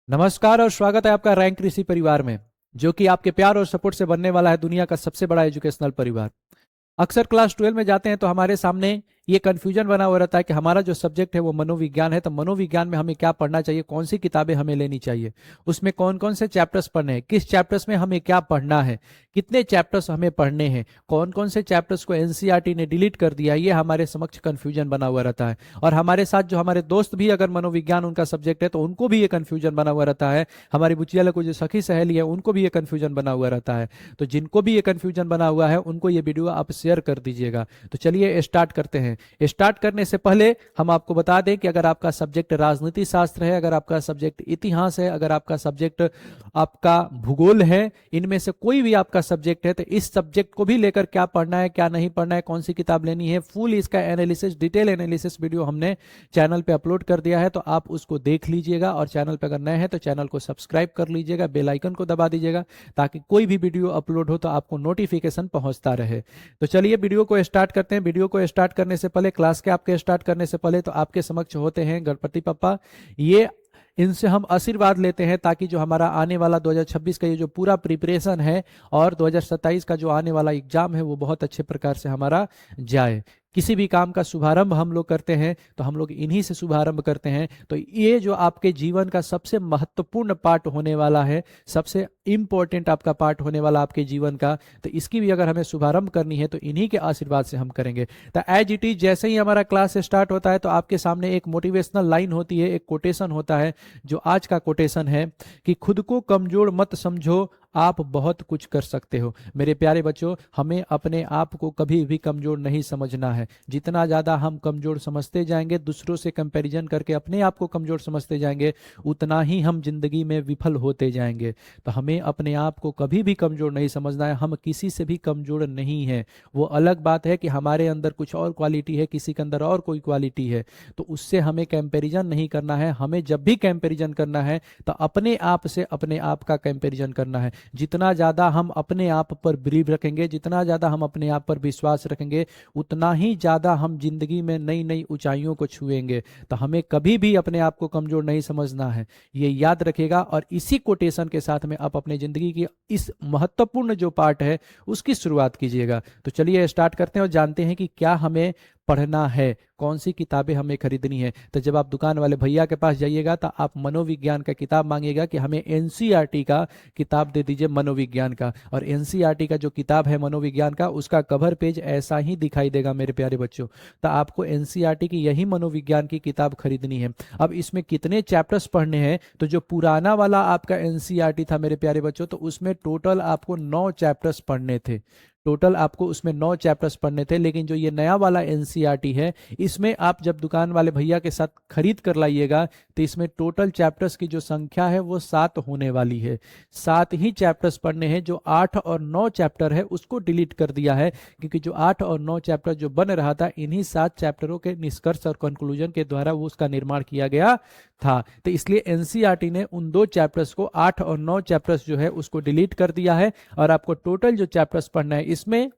नमस्कार और स्वागत है आपका रैंक ऋषि परिवार में, जो कि आपके प्यार और सपोर्ट से बनने वाला है दुनिया का सबसे बड़ा एजुकेशनल परिवार। अक्सर क्लास 12 में जाते हैं तो हमारे सामने ये कंफ्यूजन बना हुआ रहता है कि हमारा जो सब्जेक्ट है वो मनोविज्ञान है, तो मनोविज्ञान में हमें क्या पढ़ना चाहिए, कौन सी किताबें हमें लेनी चाहिए, उसमें कौन कौन से चैप्टर्स पढ़ने हैं, किस चैप्टर्स में हमें क्या पढ़ना है, कितने चैप्टर्स हमें पढ़ने हैं, कौन कौन से चैप्टर्स को एनसीईआरटी ने डिलीट कर दिया, ये हमारे समक्ष कंफ्यूजन बना हुआ रहता है। और हमारे साथ जो हमारे दोस्त भी अगर मनोविज्ञान उनका सब्जेक्ट है तो उनको भी ये कंफ्यूजन बना हुआ रहता है। हमारी बुचिया को जो सखी सहेली है उनको भी ये कंफ्यूजन बना हुआ रहता है। तो जिनको भी ये कंफ्यूजन बना हुआ है उनको ये वीडियो आप शेयर कर दीजिएगा। तो चलिए स्टार्ट करते हैं। स्टार्ट करने से पहले हम आपको बता दें कि अगर आपका सब्जेक्ट राजनीति शास्त्र है, अगर आपका सब्जेक्ट इतिहास है, अगर आपका सब्जेक्ट आपका भूगोल है, इनमें से कोई भी आपका सब्जेक्ट है, तो इस सब्जेक्ट को भी लेकर क्या पढ़ना है, क्या नहीं पढ़ना है, कौन सी किताब लेनी है, फुल इसका एनालिसिस, डिटेल एनालिसिस वीडियो हमने चैनल पे अपलोड कर दिया है। तो आप उसको देख लीजिएगा और चैनल पे अगर नए हैं तो चैनल को सब्सक्राइब कर लीजिएगा, बेल आइकन को दबा दीजिएगा ताकि कोई भी वीडियो अपलोड हो तो आपको नोटिफिकेशन पहुंचता रहे। तो चलिए वीडियो को स्टार्ट करते हैं। वीडियो को स्टार्ट करने से पहले, क्लास के आपके स्टार्ट करने से पहले, तो आपके समक्ष होते हैं गणपति पप्पा। ये इनसे हम आशीर्वाद लेते हैं ताकि जो हमारा आने वाला 2026 का ये जो पूरा प्रिपरेशन है और 2027 का जो आने वाला एग्जाम है वो बहुत अच्छे प्रकार से हमारा जाए। किसी भी काम का शुभारंभ हम लोग करते हैं तो हम लोग इन्हीं से शुभारंभ करते हैं। तो ये जो आपके जीवन का सबसे महत्वपूर्ण पार्ट होने वाला है, सबसे इंपॉर्टेंट आपका पार्ट होने वाला आपके जीवन का, तो इसकी भी अगर हमें शुभारंभ करनी है तो इन्हीं के आशीर्वाद से हम करेंगे। तो एज इट इज जैसे ही हमारा क्लास स्टार्ट होता है तो आपके सामने एक मोटिवेशनल लाइन होती है, एक कोटेशन होता है, जो आज का कोटेशन है कि खुद को कमजोर मत समझो, आप बहुत कुछ कर सकते हो। मेरे प्यारे बच्चों, हमें अपने आप को कभी भी कमजोर नहीं समझना है। जितना ज़्यादा हम कमजोर समझते जाएंगे, दूसरों से कंपैरिजन करके अपने आप को कमजोर समझते जाएंगे, उतना ही हम जिंदगी में विफल होते जाएंगे। तो हमें अपने आप को कभी भी कमजोर नहीं समझना है। हम किसी से भी कमजोर नहीं है। वो अलग बात है कि हमारे अंदर कुछ और क्वालिटी है, किसी के अंदर और कोई क्वालिटी है, तो उससे हमें कंपैरिजन नहीं करना है। हमें जब भी कंपैरिजन करना है तो अपने आप से अपने आप का कंपैरिजन करना है। जितना ज़्यादा हम अपने आप पर बिलीव रखेंगे, जितना ज़्यादा हम अपने आप पर विश्वास रखेंगे, उतना ही ज़्यादा हम जिंदगी में नई नई ऊंचाइयों को छुएंगे। तो हमें कभी भी अपने आप को कमज़ोर नहीं समझना है, ये याद रखेगा। और इसी कोटेशन के साथ में आप अपने ज़िंदगी की इस महत्वपूर्ण जो पार्ट है उसकी शुरुआत कीजिएगा। तो चलिए स्टार्ट करते हैं और जानते हैं कि क्या हमें पढ़ना है, कौन सी किताबें हमें खरीदनी है। तो जब आप दुकान वाले भैया के पास जाइएगा तो आप मनोविज्ञान का किताब मांगिएगा कि हमें एनसीईआरटी का किताब दे दीजिए मनोविज्ञान का। और एनसीईआरटी का जो किताब है मनोविज्ञान का, उसका कवर पेज ऐसा ही दिखाई देगा मेरे प्यारे बच्चों। तो आपको एनसीईआरटी की यही मनोविज्ञान की किताब खरीदनी है। अब इसमें कितने चैप्टर्स पढ़ने हैं, तो जो पुराना वाला आपका एनसीईआरटी था मेरे प्यारे बच्चों, तो उसमें टोटल आपको 9 चैप्टर्स पढ़ने थे। टोटल आपको उसमें 9 चैप्टर्स पढ़ने थे। लेकिन जो ये नया वाला एनसीईआरटी है, इसमें आप जब दुकान वाले भैया के साथ खरीद कर लाइएगा तो इसमें टोटल चैप्टर्स की जो संख्या है वो 7 होने वाली है। 7 ही चैप्टर्स पढ़ने हैं। जो 8 और 9 चैप्टर है उसको डिलीट कर दिया है, क्योंकि जो 8 और 9 चैप्टर जो बन रहा था, इन्हीं 7 चैप्टरों के निष्कर्ष और कंक्लूजन के द्वारा वो उसका निर्माण किया गया था। तो इसलिए एनसीईआरटी ने उन 2 चैप्टर्स को, 8 और 9 चैप्टर्स जो है उसको डिलीट कर दिया है। और आपको टोटल जो चैप्टर्स पढ़ना है, इसमें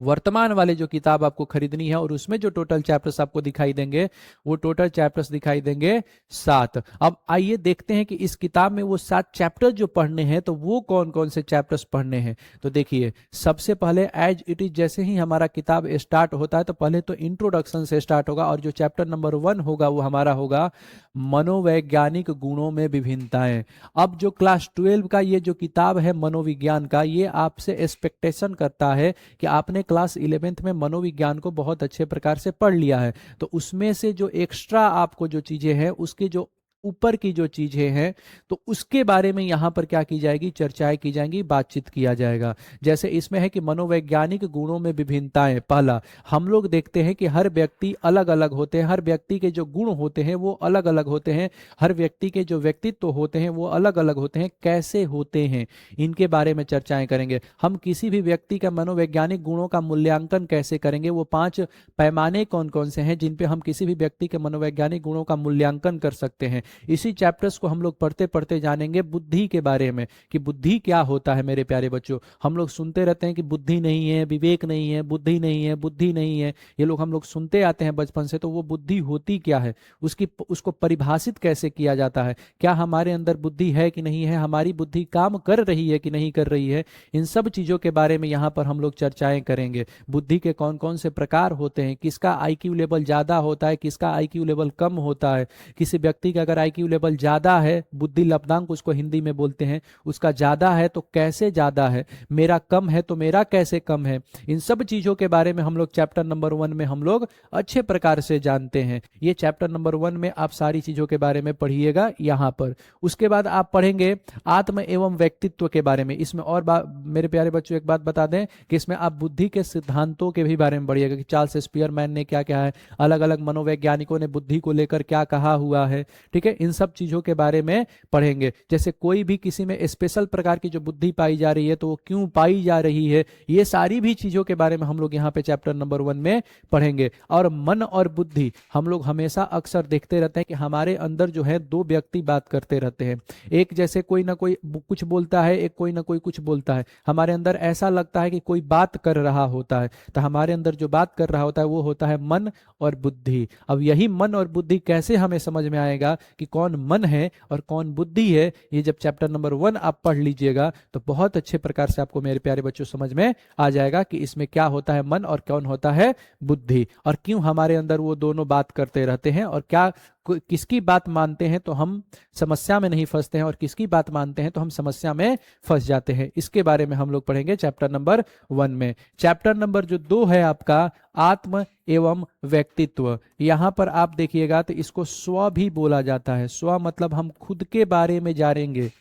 वर्तमान वाले जो किताब आपको खरीदनी है और उसमें जो टोटल चैप्टर्स आपको दिखाई देंगे, वो टोटल चैप्टर्स दिखाई देंगे 7। अब आइए देखते हैं कि इस किताब में वो 7 चैप्टर जो पढ़ने हैं तो वो कौन कौन से चैप्टर्स पढ़ने हैं। तो देखिए, सबसे पहले एज इट इज जैसे ही हमारा किताब स्टार्ट होता है तो पहले तो इंट्रोडक्शन से स्टार्ट होगा। और जो चैप्टर नंबर 1 होगा वो हमारा होगा मनोवैज्ञानिक गुणों में विभिन्नताएं। अब जो क्लास 12 का ये जो किताब है मनोविज्ञान का, ये आपसे एक्सपेक्टेशन करता है कि आपने क्लास 11th में मनोविज्ञान को बहुत अच्छे प्रकार से पढ़ लिया है। तो उसमें से जो एक्स्ट्रा आपको जो चीजें हैं, उसकी जो ऊपर की जो चीजें हैं, तो उसके बारे में यहां पर क्या की जाएगी, चर्चाएं की जाएंगी, बातचीत किया जाएगा। जैसे इसमें है कि मनोवैज्ञानिक गुणों में विभिन्नताएं। पहला, हम लोग देखते हैं कि हर व्यक्ति अलग अलग होते हैं, हर व्यक्ति के जो गुण होते हैं वो अलग अलग होते हैं, हर व्यक्ति के जो व्यक्तित्व होते हैं वो अलग अलग होते हैं। कैसे होते हैं, इनके बारे में चर्चाएं करेंगे। हम किसी भी व्यक्ति का मनोवैज्ञानिक गुणों का मूल्यांकन कैसे करेंगे, वो 5 पैमाने कौन कौन से हैं जिन पे हम किसी भी व्यक्ति के मनोवैज्ञानिक गुणों का मूल्यांकन कर सकते हैं, इसी चैप्टर्स को हम लोग पढ़ते पढ़ते जानेंगे बुद्धि के बारे में कि बुद्धि क्या होता है। मेरे प्यारे बच्चों, हम लोग सुनते रहते हैं कि बुद्धि नहीं है, विवेक नहीं है, बुद्धि नहीं है, बुद्धि नहीं है, ये लोग हम लोग सुनते आते हैं बचपन से। तो वो बुद्धि होती क्या है, उसको परिभाषित कैसे किया जाता है, क्या हमारे अंदर बुद्धि है कि नहीं है, हमारी बुद्धि काम कर रही है कि नहीं कर रही है, इन सब चीजों के बारे में यहाँ पर हम लोग चर्चाएं करेंगे। बुद्धि के कौन कौन से प्रकार होते हैं, किसका आईक्यू लेवल ज्यादा होता है, किसका आईक्यू लेवल कम होता है। किसी व्यक्ति का अगर आईक्यू लेवल ज्यादा है, बुद्धि लब्धांक उसको हिंदी में बोलते हैं, उसका ज्यादा है तो कैसे ज्यादा है, मेरा कम है तो मेरा कैसे कम है, इन सब चीजों के बारे में हम लोग चैप्टर नंबर 1 में हम लोग अच्छे प्रकार से जानते हैं। ये चैप्टर नंबर 1 में आप सारी चीजों के बारे में पढ़िएगा यहाँ पर। उसके बाद आप पढ़ेंगे आत्म एवं व्यक्तित्व के बारे में। इसमें और मेरे प्यारे बच्चों एक बात बता दें कि इसमें आप बुद्धि के सिद्धांतों के भी बारे में पढ़िएगा कि चार्ल्स स्पियरमैन ने क्या क्या है, अलग अलग मनोवैज्ञानिकों ने बुद्धि को लेकर क्या कहा हुआ है। ठीक है, इन सब चीजों के बारे में पढ़ेंगे। जैसे कोई भी किसी में स्पेशल प्रकार की जो बुद्धि पाई जा रही है तो वो क्यों पाई जा रही है, ये सारी भी चीजों के बारे में हम लोग यहाँ पे चैप्टर नंबर 1 में पढ़ेंगे। और मन और बुद्धि, हम लोग हमेशा अक्सर देखते रहते हैं कि हमारे अंदर जो है दो व्यक्ति बात करते रहते हैं। एक जैसे कोई ना कोई कुछ बोलता है, एक कोई ना कोई कुछ बोलता है। हमारे अंदर ऐसा लगता है कि कोई बात कर रहा होता है, तो हमारे अंदर जो बात कर रहा होता है वो होता है मन और बुद्धि। अब यही मन और बुद्धि कैसे हमें समझ में आएगा कि कौन मन है और कौन बुद्धि है, ये जब चैप्टर नंबर 1 आप पढ़ लीजिएगा तो बहुत अच्छे प्रकार से आपको मेरे प्यारे बच्चों समझ में आ जाएगा कि इसमें क्या होता है मन और कौन होता है बुद्धि, और क्यों हमारे अंदर वो दोनों बात करते रहते हैं, और क्या किसकी बात मानते हैं तो हम समस्या में नहीं फंसते हैं और किसकी बात मानते हैं तो हम समस्या में फंस जाते हैं। इसके बारे में हम लोग पढ़ेंगे चैप्टर नंबर 1 में। चैप्टर नंबर जो 2 है आपका आत्म एवं व्यक्तित्व, यहां पर आप देखिएगा तो इसको स्व भी बोला जाता है। स्व मतलब हम खुद के बारे में जानेंगे,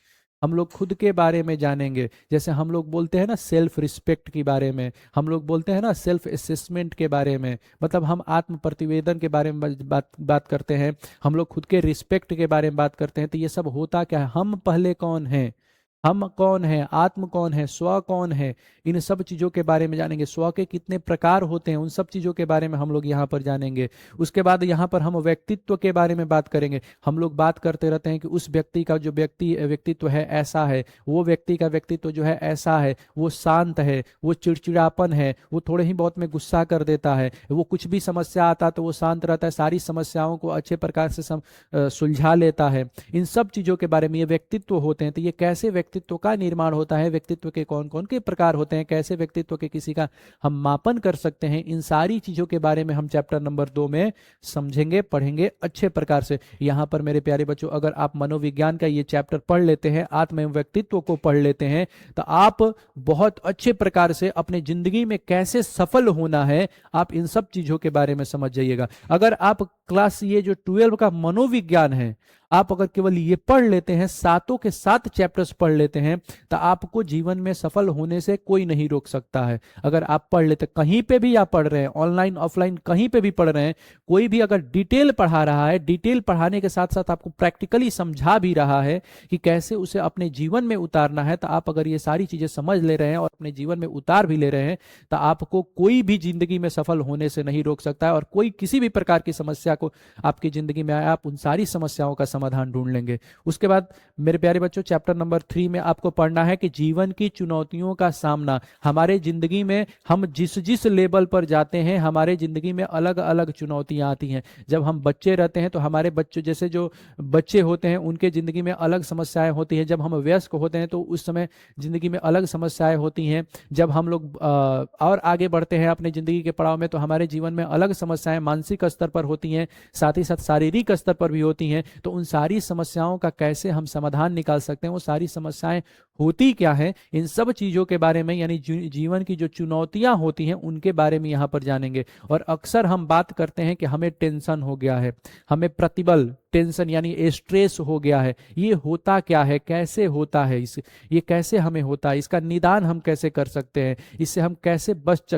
हम लोग खुद के बारे में जानेंगे। जैसे हम लोग बोलते हैं ना सेल्फ रिस्पेक्ट के बारे में, हम लोग बोलते हैं ना सेल्फ असेसमेंट के बारे में, मतलब हम आत्म प्रतिवेदन के बारे में बात करते हैं, हम लोग खुद के रिस्पेक्ट के बारे में बात करते हैं। तो ये सब होता क्या है, हम पहले कौन हैं, हम कौन है, आत्म कौन है, स्व कौन है, इन सब चीजों के बारे में जानेंगे। स्व के कितने प्रकार होते हैं उन सब चीजों के बारे में हम लोग यहाँ पर जानेंगे। उसके बाद यहाँ पर हम व्यक्तित्व के बारे में बात करेंगे। हम लोग बात करते रहते हैं कि उस व्यक्ति का जो व्यक्तित्व है ऐसा है, वो व्यक्ति का व्यक्तित्व जो है ऐसा है, वो शांत है, वो चिड़चिड़ापन है, वो थोड़े ही बहुत में गुस्सा कर देता है, वो कुछ भी समस्या आता तो वो शांत रहता है, सारी समस्याओं को अच्छे प्रकार से सुलझा लेता है। इन सब चीजों के बारे में ये व्यक्तित्व होते हैं। तो ये कैसे व्यक्तित्व का निर्माण होता है, व्यक्तित्व के कौन कौन के प्रकार होते हैं, कैसे व्यक्तित्व के किसी का हम मापन कर सकते हैं, इन सारी चीजों के बारे में हम चैप्टर नंबर 2 में समझेंगे, पढ़ेंगे अच्छे प्रकार से। यहां पर मेरे प्यारे बच्चों अगर आप मनोविज्ञान का ये चैप्टर पढ़ लेते हैं, आत्म एवं व्यक्तित्व को पढ़ लेते हैं, तो आप बहुत अच्छे प्रकार से अपने जिंदगी में कैसे सफल होना है, आप इन सब चीजों के बारे में समझ जाइएगा। अगर आप क्लास ये जो 12 का मनोविज्ञान है, आप अगर केवल ये पढ़ लेते हैं, सातों के 7 चैप्टर्स पढ़ लेते हैं, तो आपको जीवन में सफल होने से कोई नहीं रोक सकता है। अगर आप पढ़ लेते, कहीं पे भी आप पढ़ रहे हैं, ऑनलाइन ऑफलाइन कहीं पे भी पढ़ रहे हैं, कोई भी अगर डिटेल पढ़ा रहा है, डिटेल पढ़ाने के साथ साथ आपको प्रैक्टिकली समझा भी रहा है कि कैसे उसे अपने जीवन में उतारना है, तो आप अगर ये सारी चीजें समझ ले रहे हैं और अपने जीवन में उतार भी ले रहे हैं, तो आपको कोई भी जिंदगी में सफल होने से नहीं रोक सकता है। और कोई किसी भी प्रकार की समस्या को आपकी जिंदगी में आए, आप उन सारी समस्याओं का समाधान ढूंढ लेंगे। उसके बाद मेरे प्यारे बच्चों चैप्टर नंबर 3 में आपको पढ़ना है कि जीवन की चुनौतियों का सामना। हमारे जिंदगी में हम जिस जिस लेवल पर जाते हैं, हमारे जिंदगी में अलग अलग चुनौतियां आती हैं। जब हम बच्चे रहते हैं तो हमारे बच्चों जैसे जो बच्चे होते हैं उनके जिंदगी में अलग समस्याएं होती हैं। जब हम वयस्क होते हैं तो उस समय जिंदगी में अलग समस्याएं होती हैं। जब हम लोग और आगे बढ़ते हैं अपने जिंदगी के पड़ाव में, तो हमारे जीवन में अलग समस्याएं मानसिक स्तर पर होती हैं, साथ ही साथ शारीरिक स्तर पर भी होती हैं। तो उन सारी समस्याओं का कैसे हम समाधान निकाल सकते हैं, वो सारी समस्याएं होती क्या है, इन सब चीजों के बारे में, यानी जीवन की जो चुनौतियां होती हैं उनके बारे में यहाँ पर जानेंगे। और अक्सर हम बात करते हैं कि हमें टेंशन हो गया है, हमें प्रतिबल टेंशन यानी स्ट्रेस हो गया है। ये होता क्या है, कैसे होता है, ये कैसे हमें होता है, इसका निदान हम कैसे कर सकते हैं, इससे हम कैसे बच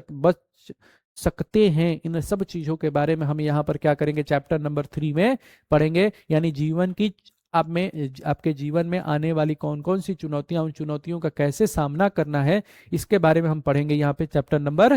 सकते हैं, इन सब चीजों के बारे में हम यहाँ पर क्या करेंगे, चैप्टर नंबर 3 में पढ़ेंगे। यानी जीवन की आपके जीवन में आने वाली कौन कौन सी चुनौतियां, उन चुनौतियों का कैसे सामना करना है, इसके बारे में हम पढ़ेंगे यहाँ पे चैप्टर नंबर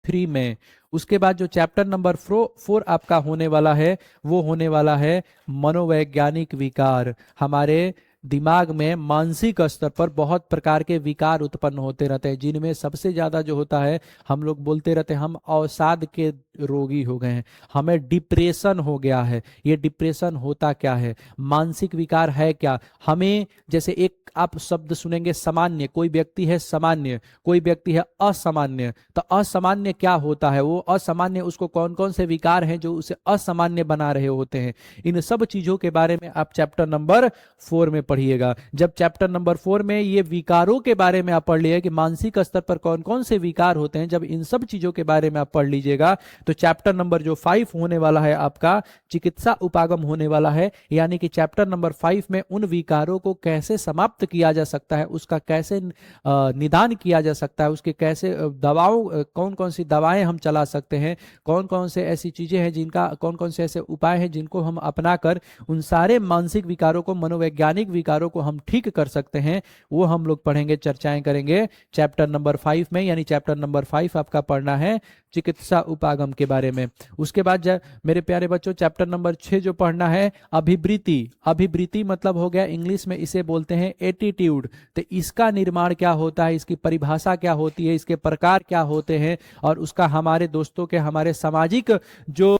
3 में। उसके बाद जो चैप्टर नंबर 4 आपका होने वाला है वो होने वाला है मनोवैज्ञानिक विकार। हमारे दिमाग में मानसिक स्तर पर बहुत प्रकार के विकार उत्पन्न होते रहते हैं, जिनमें सबसे ज्यादा जो होता है, हम लोग बोलते रहते हैं हम अवसाद के रोगी हो गए हैं, हमें डिप्रेशन हो गया है। ये डिप्रेशन होता क्या है, मानसिक विकार है क्या? हमें जैसे एक आप शब्द सुनेंगे सामान्य, कोई व्यक्ति है सामान्य, कोई व्यक्ति है असामान्य। तो असामान्य क्या होता है, वो असामान्य, उसको कौन कौन से विकार हैं जो उसे असामान्य बना रहे होते हैं, इन सब चीजों के बारे में आप चैप्टर नंबर 4 में पढ़िएगा। जब चैप्टर नंबर 4 में ये विकारों के बारे में आप पढ़ लिए कि मानसिक स्तर पर कौन कौन से विकार होते हैं, जब इन सब चीजों के बारे में आप पढ़ लीजिएगा, तो चैप्टर नंबर जो 5 होने वाला है आपका चिकित्सा उपागम होने वाला है। यानी कि चैप्टर नंबर 5 में उन विकारों को कैसे समाप्त किया जा सकता है, उसका कैसे निदान किया जा सकता है, उसके कैसे दवाओं, कौन कौन सी दवाएं हम चला सकते हैं, कौन कौन से ऐसी चीजें हैं जिनका, कौन कौन से ऐसे उपाय हैं जिनको हम अपनाकर उन सारे मानसिक विकारों को, मनोवैज्ञानिक विकारों को हम ठीक कर सकते हैं, वो हम लोग पढ़ेंगे, चर्चाएं करेंगे चैप्टर नंबर 5 में। यानी चैप्टर नंबर 5 आपका पढ़ना है चिकित्सा उपागम के बारे में। उसके बाद मेरे प्यारे बच्चों चैप्टर नंबर 6 जो पढ़ना है अभिवृत्ति। अभिवृत्ति मतलब हो गया, इंग्लिश में इसे बोलते हैं एटीट्यूड। तो इसका निर्माण क्या होता है, इसकी परिभाषा क्या होती है, इसके प्रकार क्या होते हैं, और उसका हमारे दोस्तों के, हमारे सामाजिक जो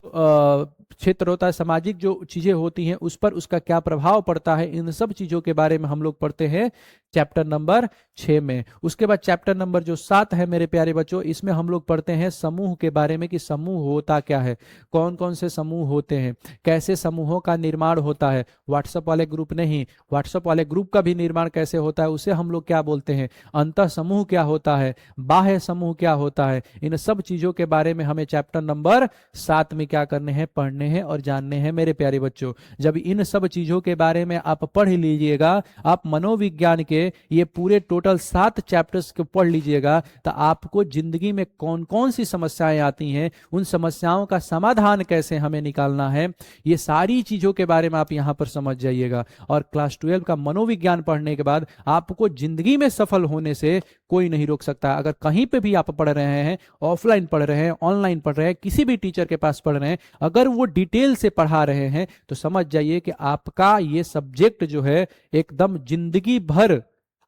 क्षेत्र होता है, सामाजिक जो चीजें होती हैं उस पर उसका क्या प्रभाव पड़ता है, इन सब चीजों के बारे में हम लोग पढ़ते हैं चैप्टर नंबर 6 में। उसके बाद चैप्टर नंबर जो 7 है मेरे प्यारे बच्चों, इसमें हम लोग पढ़ते हैं समूह के बारे में कि समूह होता क्या है, कौन कौन से समूह होते हैं, कैसे समूहों का निर्माण होता है। व्हाट्सएप वाले ग्रुप नहीं, व्हाट्सएप वाले ग्रुप का भी निर्माण कैसे होता है, उसे हम लोग क्या बोलते हैं, अंतः समूह क्या होता है, बाह्य समूह क्या होता है। इन सब चीजों के बारे में हमें चैप्टर नंबर 7 में क्या करने हैं, पढ़ने हैं और जानने हैं मेरे प्यारे बच्चों। जब इन सब चीजों के बारे में आप पढ़ लीजिएगा, आप मनोविज्ञान के ये पूरे टोटल 7 चैप्टर्स को पढ़ लीजिएगा, तो आपको जिंदगी में कौन कौन सी समस्याएं आती हैं, उन समस्याओं का समाधान कैसे हमें निकालना है, ये सारी चीजों के बारे में आप यहां पर समझ जाइएगा। और क्लास 12 का मनोविज्ञान पढ़ने के बाद आपको जिंदगी में सफल होने से कोई नहीं रोक सकता। अगर कहीं पे भी आप पढ़ रहे हैं, ऑफलाइन पढ़ रहे हैं, ऑनलाइन पढ़ रहे हैं, किसी भी टीचर के पास पढ़ रहे हैं, अगर वो डिटेल से पढ़ा रहे हैं तो समझ जाइए कि आपका ये सब्जेक्ट जो है एकदम जिंदगी भर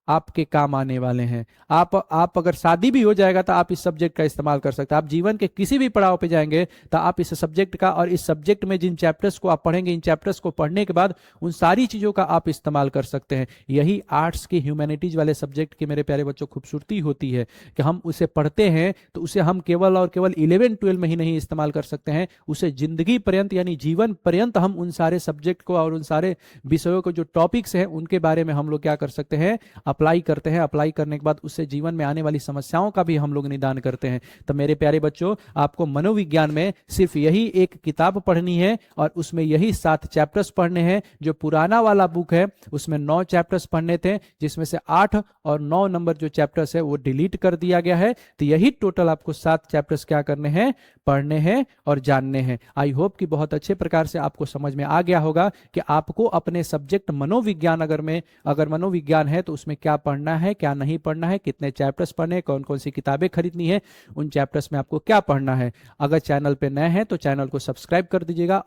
आपके काम आने वाले हैं। आप अगर शादी भी हो जाएगा तो आप इस सब्जेक्ट का इस्तेमाल कर सकते हैं। आप जीवन के किसी भी पड़ाव पे जाएंगे तो आप इस सब्जेक्ट का, और इस सब्जेक्ट में जिन चैप्टर्स को आप पढ़ेंगे, इन चैप्टर्स को पढ़ने के बाद उन सारी चीजों का आप इस्तेमाल कर सकते हैं। यही आर्ट्स की, ह्यूमैनिटीज वाले सब्जेक्ट की मेरे प्यारे बच्चों खूबसूरती होती है कि हम उसे पढ़ते हैं तो उसे हम केवल और केवल 11-12 में ही नहीं इस्तेमाल कर सकते हैं, उसे जिंदगी पर्यंत यानी जीवन पर्यंत हम उन सारे सब्जेक्ट को और उन सारे विषयों को, जो टॉपिक्स हैं, उनके बारे में हम लोग क्या कर सकते हैं, अप्लाई करते हैं। अप्लाई करने के बाद उससे जीवन में आने वाली समस्याओं का भी हम लोग निदान करते हैं। तो मेरे प्यारे बच्चों, आपको मनोविज्ञान में सिर्फ यही एक किताब पढ़नी है और उसमें यही 7 चैप्टर्स पढ़ने हैं। जो पुराना वाला बुक है उसमें 9 चैप्टर्स पढ़ने थे, जिसमें से 8 और 9 नंबर जो चैप्टर्स है वो डिलीट कर दिया गया है। तो यही टोटल आपको 7 चैप्टर्स क्या करने हैं, पढ़ने हैं और जानने हैं। आई होप कि बहुत अच्छे प्रकार से आपको समझ में आ गया होगा कि आपको अपने सब्जेक्ट मनोविज्ञान अगर मनोविज्ञान है तो उसमें क्या पढ़ना है, क्या नहीं पढ़ना है, कितने चैप्टर्स पढ़ने, कौन कौन सी किताबें खरीदनी है, उन चैप्टर्स में आपको क्या पढ़ना है। अगर चैनल पे नए हैं तो चैनल को सब्सक्राइब कर दीजिएगा।